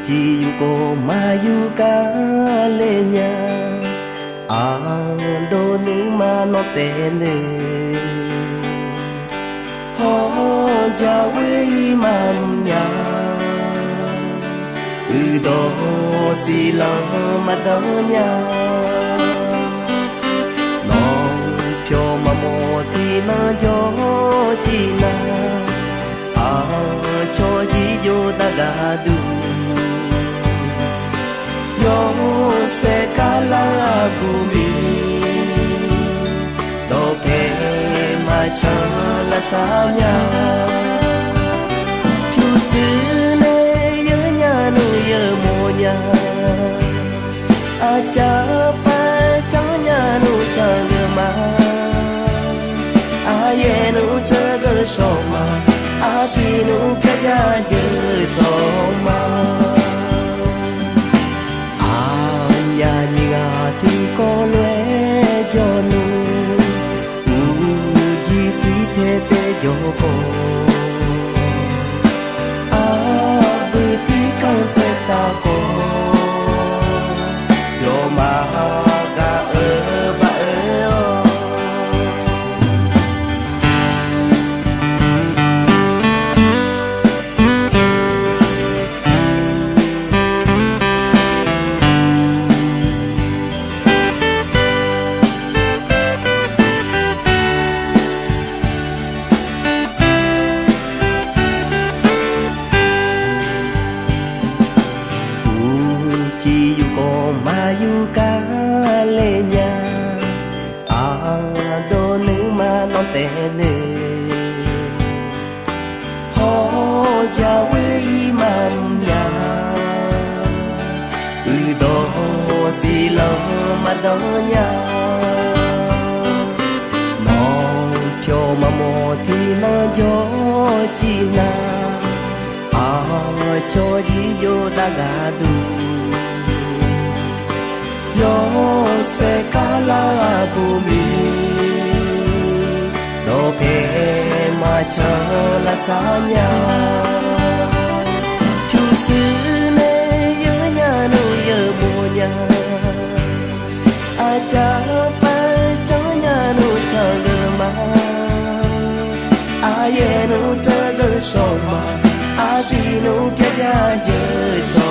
จีอยู่ก็มาอยู่กาเลญาอาโดนึมาโนเตเนฮอจาเวมัมยาอือโดสิลามะดอญาน้องเพียวมะโมที่นาจอจีนาอาโชยิโยตะกาดูyo se kala bumi do pe ma cha la sa nya pyu si ne ye nya nu ye mo nya a cha pa cha nya nu cha ge ma a ye nu cha ge so ma a si nu ka ja je so ma ti ko lue jo nu u ji ti the te jo ko a bu ti kan te ta ko yo ma ga ba oมาอยู่กาเลญาอาโดนึมาโนเตเนฮอจาเวมัมยาอือโดสิลามะดอญาน้องเพียวมะโมที่นาจอจีนาอาโชยิโยตะกาดูyo se kala bumi do pe ma cha la sa nya chu si ne ye nya nu ye mo nya a cha pa cha nya nu cha ge ma a ye nu cha ge so ma a si nu kya ja je so